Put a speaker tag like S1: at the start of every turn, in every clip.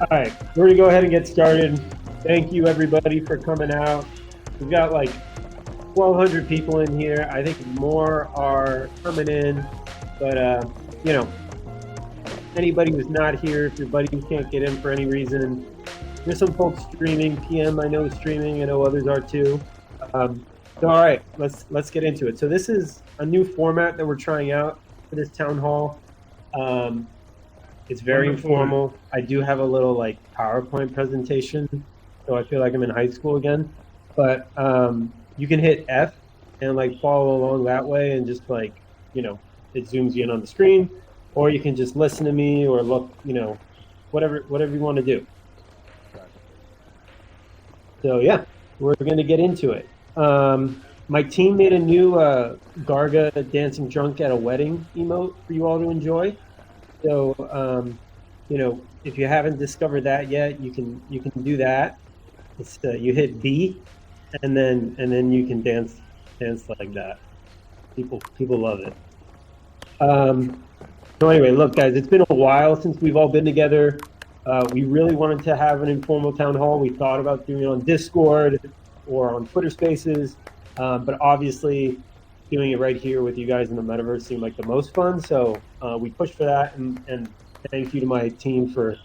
S1: All right, we're gonna go ahead and get started. Thank you everybody for coming out. We've got like 1,200 people in here. I think more are coming in, but you know, anybody who's not here, if your buddy can't get in for any reason, there's some folks streaming. PM I know is streaming. I know others are too. So all right, let's get into it. So this is a new format that we're trying out for this town hall. It's very informal. I do have a little like PowerPoint presentation, so I feel like I'm in high school again. But you can hit F and like follow along that way, and just like, you know, it zooms you in on the screen, or you can just listen to me or look, you know, whatever you want to do. So yeah, we're going to get into it. My team made a new Garga dancing drunk at a wedding emote for you all to enjoy. So, you know, if you haven't discovered that yet, you can do that. It's you hit B, and then you can dance like that. People love it. So anyway, look, guys, it's been a while since we've all been together. We really wanted to have an informal town hall. We thought about doing it on Discord or on Twitter Spaces, but obviously doing it right here with you guys in the metaverse seemed like the most fun. So we pushed for that, and thank you to my team for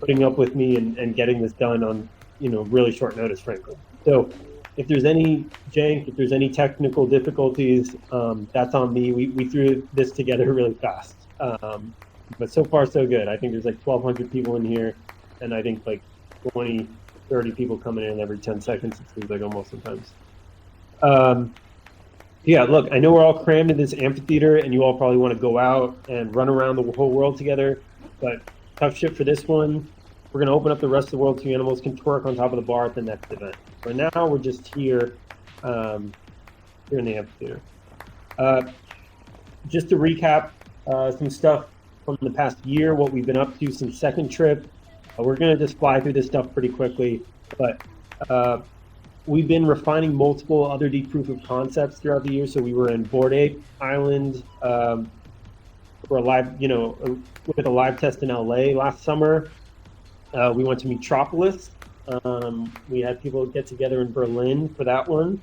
S1: putting up with me and getting this done on, you know, really short notice, frankly. So if there's any jank, if there's any technical difficulties, that's on me. We threw this together really fast. But so far so good. I think there's like 1,200 people in here, and I think like 20, 30 people coming in every 10 seconds. It seems like almost sometimes. Yeah, look, I know we're all crammed in this amphitheater, and you all probably want to go out and run around the whole world together, but tough shit for this one. We're going to open up the rest of the world so you animals can twerk on top of the bar at the next event. For now, we're just here, here in the amphitheater. Just to recap some stuff from the past year, what we've been up to since second trip. We're going to just fly through this stuff pretty quickly, but we've been refining multiple other deep proof of concepts throughout the year. So we were in Bored Ape Island for a live, you know, with a live test in LA last summer. We went to Metropolis. We had people get together in Berlin for that one.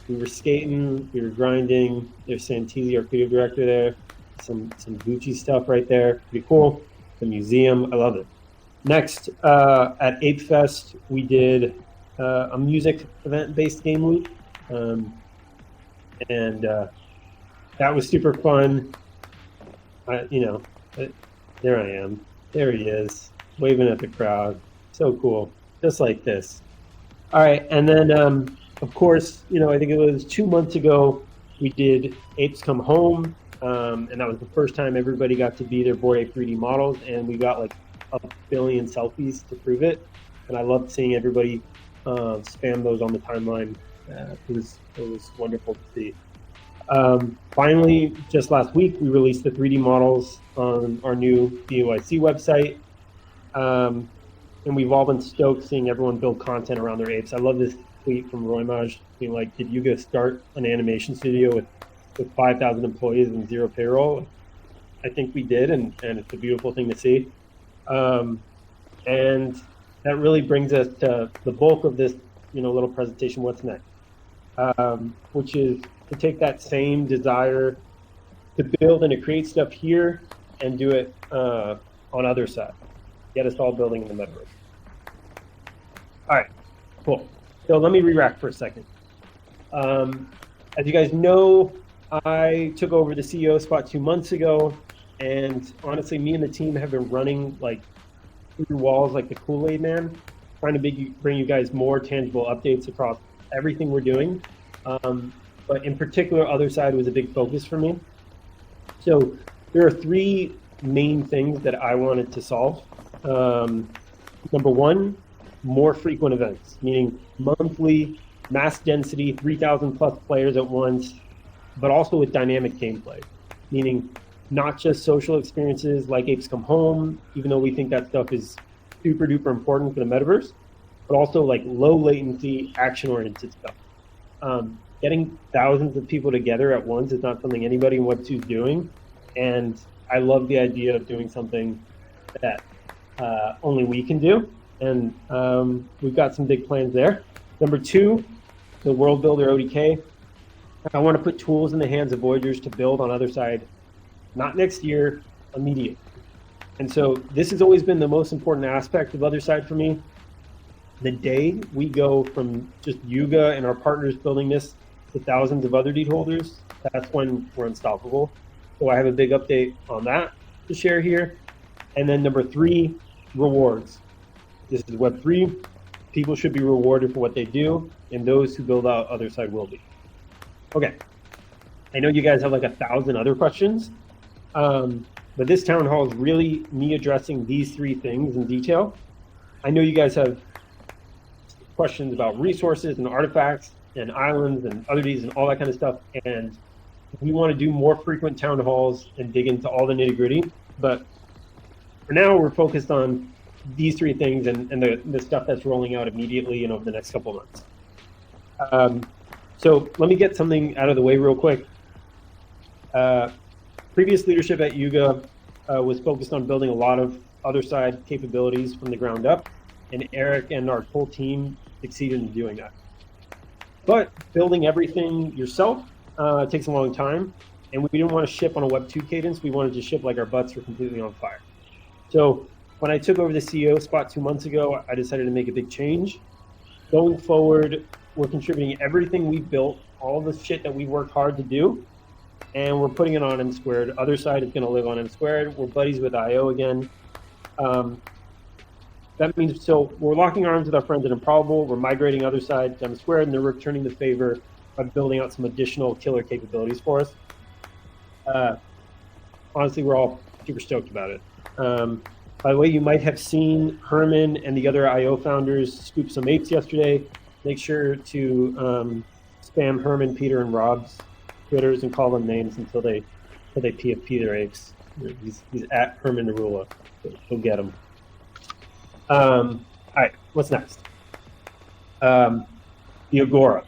S1: We were skating, we were grinding. There's Santilli, our creative director there. Some Gucci stuff right there. Pretty cool. The museum, I love it. Next, at Ape Fest, we did a music event-based game loop, and that was super fun. You know, there I am. There he is, waving at the crowd. So cool, just like this. All right, and then of course, you know, I think it was 2 months ago we did Apes Come Home, and that was the first time everybody got to be their Bored Ape 3D models, and we got like 1 billion selfies to prove it. And I loved seeing everybody spam those on the timeline. It was wonderful to see. Finally, just last week, we released the 3D models on our new BOIC website. And we've all been stoked seeing everyone build content around their apes. I love this tweet from Roy Maj being like, did you go start an animation studio with 5,000 employees and 0 payroll? I think we did, and it's a beautiful thing to see. And that really brings us to the bulk of this, you know, little presentation, what's next, which is to take that same desire to build and to create stuff here and do it on Otherside. Get us all building in the metaverse. All right, cool. So let me re-rack for a second. As you guys know, I took over the CEO spot 2 months ago, and honestly, me and the team have been running like through walls like the Kool-Aid man, trying to bring you guys more tangible updates across everything we're doing. But in particular, Otherside was a big focus for me. So there are 3 main things that I wanted to solve. Number 1, more frequent events, meaning monthly, mass density, 3,000 plus players at once, but also with dynamic gameplay, meaning not just social experiences like Apes Come Home, even though we think that stuff is super duper important for the metaverse, but also like low latency, action oriented stuff. Getting thousands of people together at once is not something anybody in Web2 is doing. And I love the idea of doing something that only we can do. And we've got some big plans there. Number two, the World Builder ODK. I want to put tools in the hands of Voyagers to build on Otherside, not next year, immediately. And so this has always been the most important aspect of Otherside for me. The day we go from just Yuga and our partners building this to thousands of other deed holders, that's when we're unstoppable. So I have a big update on that to share here. And then number three, rewards. This is Web3. People should be rewarded for what they do, and those who build out Otherside will be. Okay, I know you guys have like 1,000 other questions, but this town hall is really me addressing these three things in detail. I know you guys have questions about resources and artifacts and islands and other deeds and all that kind of stuff, and we want to do more frequent town halls and dig into all the nitty gritty, but for now we're focused on these three things and the stuff that's rolling out immediately and over the next couple of months. So let me get something out of the way real quick. Previous leadership at Yuga was focused on building a lot of Otherside capabilities from the ground up, and Eric and our whole team succeeded in doing that. But building everything yourself takes a long time, and we didn't want to ship on a Web2 cadence. We wanted to ship like our butts were completely on fire. So when I took over the CEO spot 2 months ago, I decided to make a big change. Going forward, we're contributing everything we built, all the shit that we worked hard to do, and we're putting it on M squared. Otherside is going to live on M squared. We're buddies with IO again. That means, so we're locking arms with our friends at Improbable. We're migrating Otherside to M squared, and they're returning the favor by building out some additional killer capabilities for us. Honestly, we're all super stoked about it. By the way, you might have seen Herman and the other IO founders scoop some apes yesterday. Make sure to spam Herman, Peter, and Rob's Twitters and call them names until they PFP their apes. He's at Herman Narula. Go get him. All right, what's next? The Agora.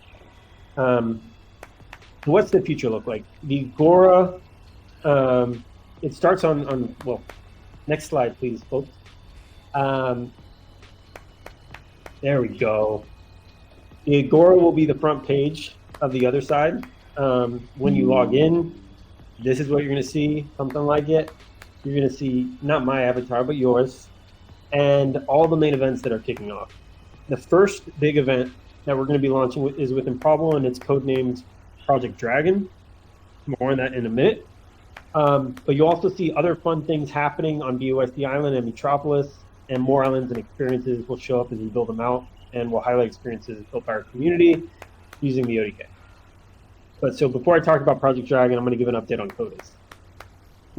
S1: What's the future look like? The Agora, it starts on well, next slide, please, folks. There we go. The Agora will be the front page of the Otherside. When you log in, this is what you're going to see, something like it. You're going to see not my avatar, but yours, and all the main events that are kicking off. The first big event that we're going to be launching is with Improbable, and it's codenamed Project Dragon. More on that in a minute. But you'll also see other fun things happening on BOSD Island and Metropolis, and more islands and experiences will show up as we build them out, and we'll highlight experiences built by our community using the ODK. But so before I talk about Project Dragon, I'm going to give an update on Codis.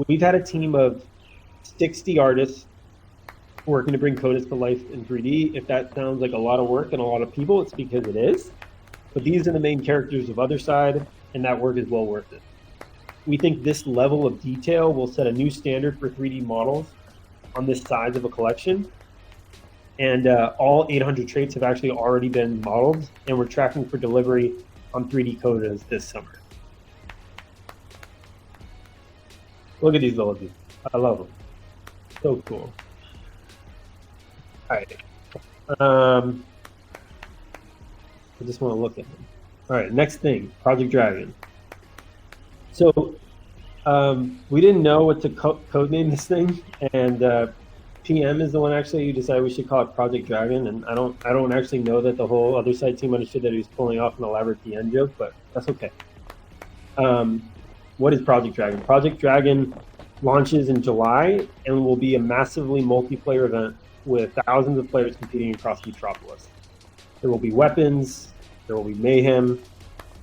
S1: We've had a team of 60 artists working to bring Codis to life in 3D. If that sounds like a lot of work and a lot of people, it's because it is. But these are the main characters of Otherside, and that work is well worth it. We think this level of detail will set a new standard for 3D models on this size of a collection. And all 800 traits have actually already been modeled, and we're tracking for delivery on 3D Codas this summer. Look at these little dudes. I love them. So cool. All right. I just want to look at them. All right, next thing, Project Dragon. So we didn't know what to codename this thing, and PM is the one actually who decided we should call it Project Dragon, and I don't actually know that the whole Otherside team understood that he was pulling off an elaborate DN joke, but that's okay. What is Project Dragon? Project Dragon launches in July and will be a massively multiplayer event with thousands of players competing across Metropolis. There will be weapons, there will be mayhem.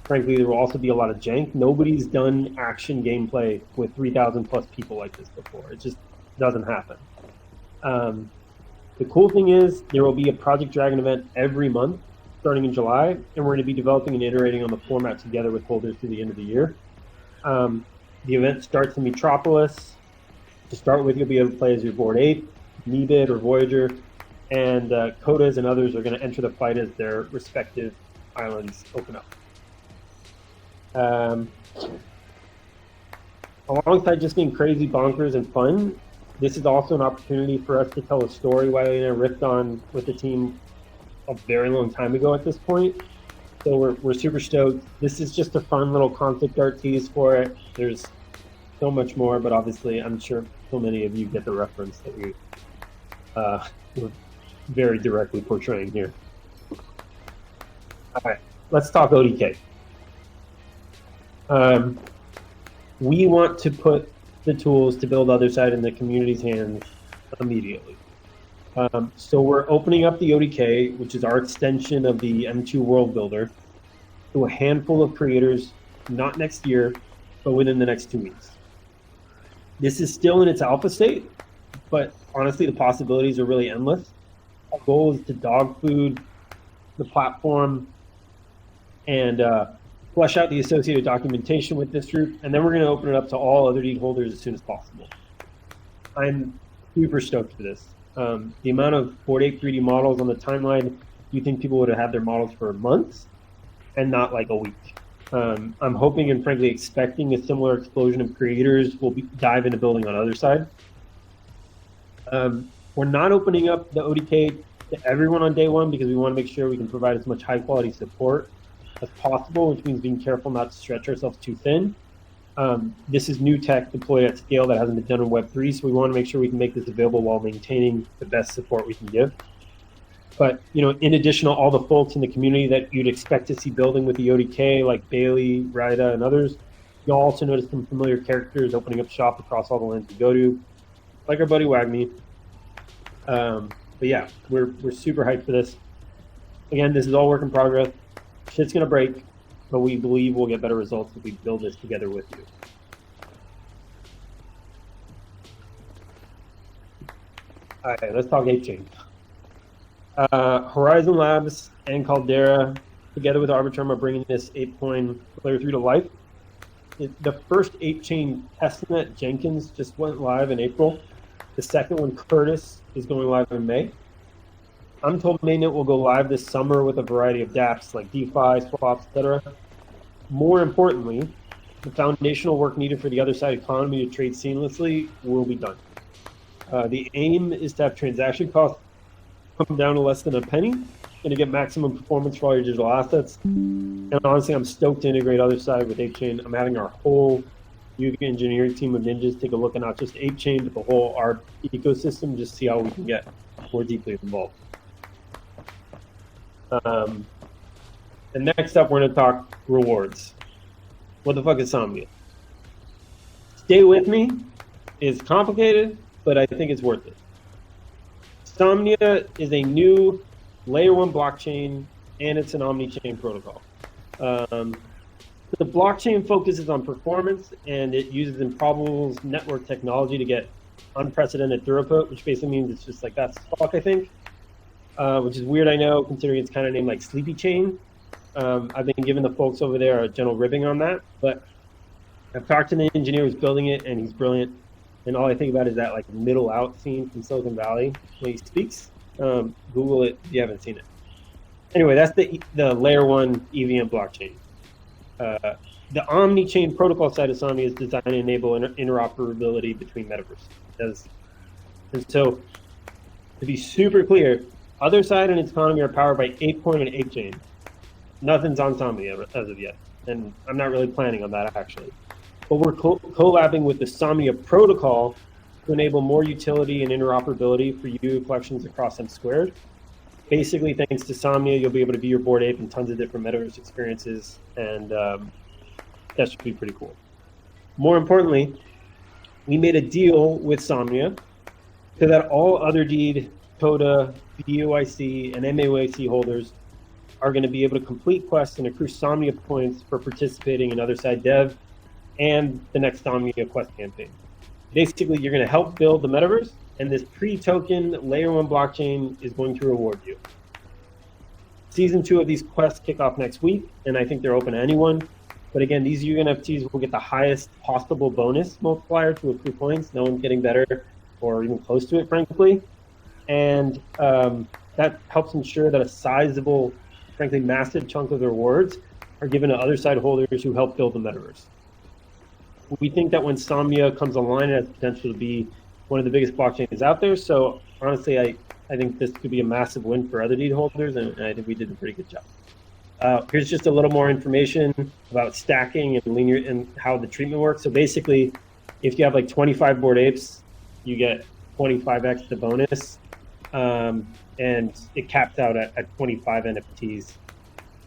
S1: Frankly, there will also be a lot of jank. Nobody's done action gameplay with 3,000 plus people like this before. It just doesn't happen. The cool thing is there will be a Project Dragon event every month starting in July, and we're going to be developing and iterating on the format together with holders through the end of the year. The event starts in Metropolis. To start with, you'll be able to play as your Bored Ape, Meebit, or Voyager, and Kodas and others are going to enter the fight as their respective islands open up. Alongside just being crazy, bonkers, and fun, this is also an opportunity for us to tell a story Wiley and I riffed on with the team a very long time ago at this point. So we're super stoked. This is just a fun little concept art tease for it. There's so much more, but obviously I'm sure so many of you get the reference that we're very directly portraying here. All right, let's talk ODK. We want to put the tools to build Otherside in the community's hands immediately. So we're opening up the ODK, which is our extension of the M2 World Builder, to a handful of creators, not next year, but within the next 2 weeks. This is still in its alpha state, but honestly, the possibilities are really endless. Our goal is to dog food the platform and flesh out the associated documentation with this group, and then we're going to open it up to all other deed holders as soon as possible. I'm super stoked for this. The amount of Bored Ape 3D models on the timeline, you think people would have had their models for months and not like a week. I'm hoping and frankly expecting a similar explosion of creators will dive into building on Otherside. We're not opening up the ODK to everyone on day one because we want to make sure we can provide as much high quality support as possible, which means being careful not to stretch ourselves too thin. This is new tech deployed at scale that hasn't been done in Web3, so we want to make sure we can make this available while maintaining the best support we can give. But in addition to all the folks in the community that you'd expect to see building with the ODK, like Bailey, Ryda, and others, you'll also notice some familiar characters opening up shop across all the lands we go to, like our buddy Wagme. But yeah, we're super hyped for this. Again, this is all work in progress. Shit's gonna break, but we believe we'll get better results if we build this together with you. All right, let's talk Ape Chain. Horizon Labs and Caldera, together with Arbitrum, are bringing this ApeCoin Layer 3 to life. The first Ape Chain testnet, Jenkins, just went live in April. The second one, Curtis, is going live in May. I'm told mainnet will go live this summer with a variety of dApps like DeFi, swaps, etc. More importantly, the foundational work needed for the Otherside economy to trade seamlessly will be done. The aim is to have transaction costs come down to less than a penny and to get maximum performance for all your digital assets. And honestly, I'm stoked to integrate Otherside with ApeChain. I'm having our whole Yuga engineering team of ninjas take a look at not just ApeChain, but the whole ARB ecosystem, just see how we can get more deeply involved. And next up, we're going to talk rewards. What the fuck is Somnia? Stay with me. It's complicated, but I think it's worth it. Somnia is a new layer 1 blockchain, and it's an omni-chain protocol. The blockchain focuses on performance, and it uses improbable network technology to get unprecedented throughput, which basically means it's just like that's fuck, I think. Which is weird, I know, considering it's kind of named like Sleepy Chain. I've been giving the folks over there a general ribbing on that, but I've talked to the engineer who's building it, and he's brilliant. And all I think about is that like middle out scene from Silicon Valley when he speaks. Google it if you haven't seen it. Anyway, that's the layer 1 EVM blockchain. The omni-chain protocol side of Somnia is designed to enable interoperability between metaverses. And so, to be super clear, Otherside and its economy are powered by ApeCoin and ApeChain. Nothing's on Somnia as of yet, and I'm not really planning on that actually. But we're collabing with the Somnia protocol to enable more utility and interoperability for you collections across M². Basically, thanks to Somnia, you'll be able to view your Bored Ape in tons of different metaverse experiences, and that should be pretty cool. More importantly, we made a deal with Somnia so that all other deed, CODA, BUIC, and MAOIC holders are going to be able to complete quests and accrue Somnia points for participating in Otherside Dev and the next Somnia quest campaign. Basically, you're going to help build the metaverse, and this pre-token layer 1 blockchain is going to reward you. Season 2 of these quests kick off next week, and I think they're open to anyone. But again, these UNFTs will get the highest possible bonus multiplier to accrue points. No one's getting better or even close to it, frankly. And that helps ensure that a sizable, frankly, massive chunk of the rewards are given to Otherside holders who help build the metaverse. We think that when Samya comes online, it has the potential to be one of the biggest blockchains out there. So honestly, I think this could be a massive win for other deed holders, and I think we did a pretty good job. Here's just a little more information about stacking and linear and how the treatment works. So basically, if you have like 25 Bored Apes, you get 25x the bonus, and it caps out at 25 NFTs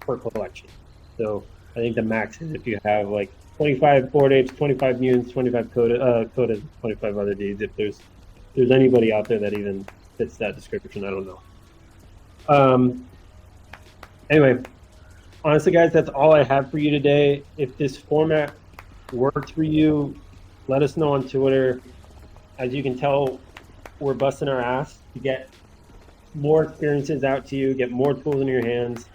S1: per collection. So I think the max is if you have like 25 Bored Apes, 25 mutants, 25 codas, 25 other deeds. If there's anybody out there that even fits that description, I don't know. Anyway, honestly, guys, that's all I have for you today. If this format worked for you, let us know on Twitter. As you can tell, we're busting our ass to get more experiences out to you, get more tools in your hands.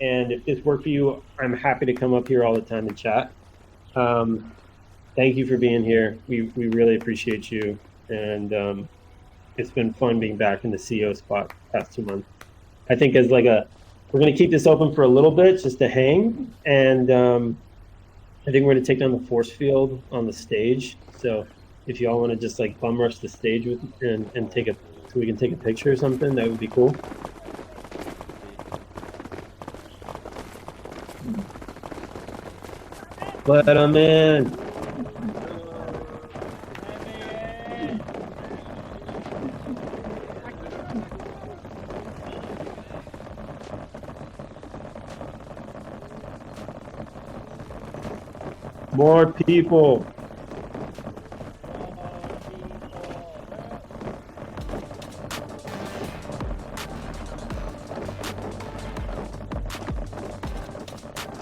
S1: And if this worked for you, I'm happy to come up here all the time and chat. Thank you for being here. We really appreciate you. And it's been fun being back in the CEO spot the past 2 months. I think as like we're going to keep this open for a little bit just to hang. And I think we're going to take down the force field on the stage. So if you all want to just like bum rush the stage and take so we can take a picture or something, that would be cool. Let them in. More people.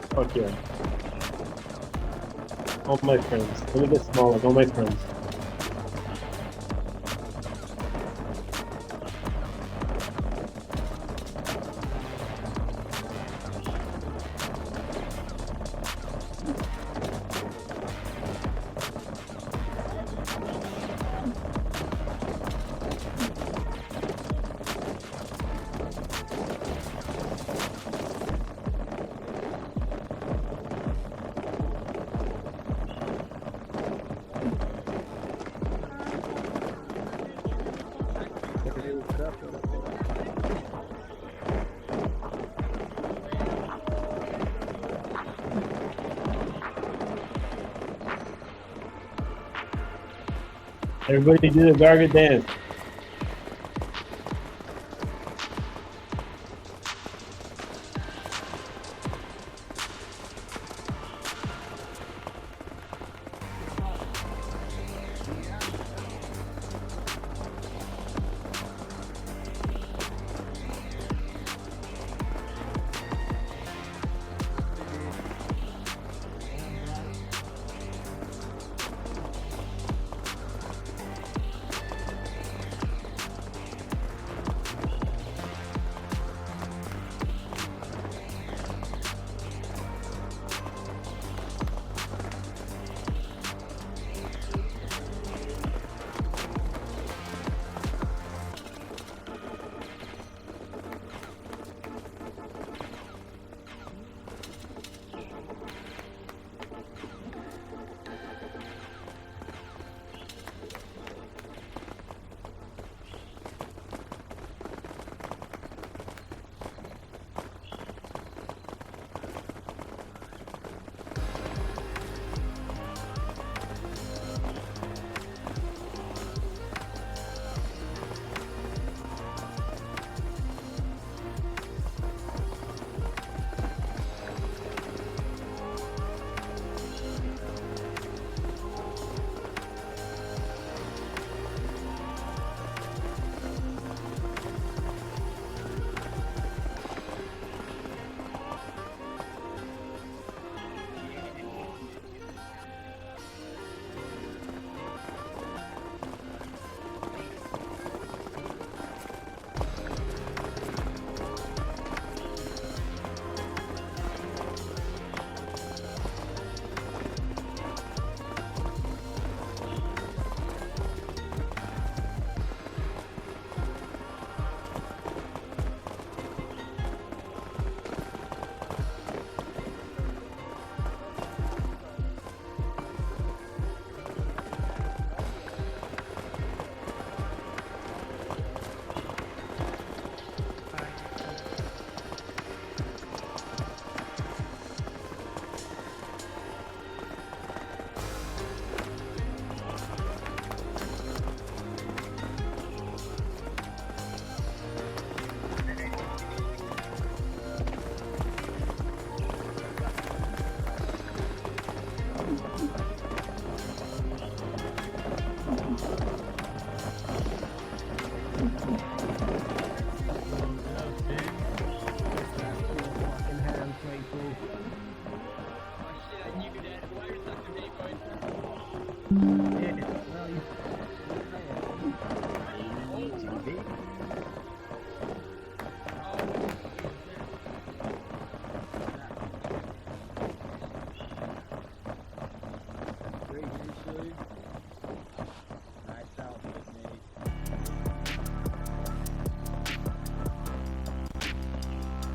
S1: Fuck yeah. All my friends. Let me get smaller. All my friends. Everybody do the Garga dance.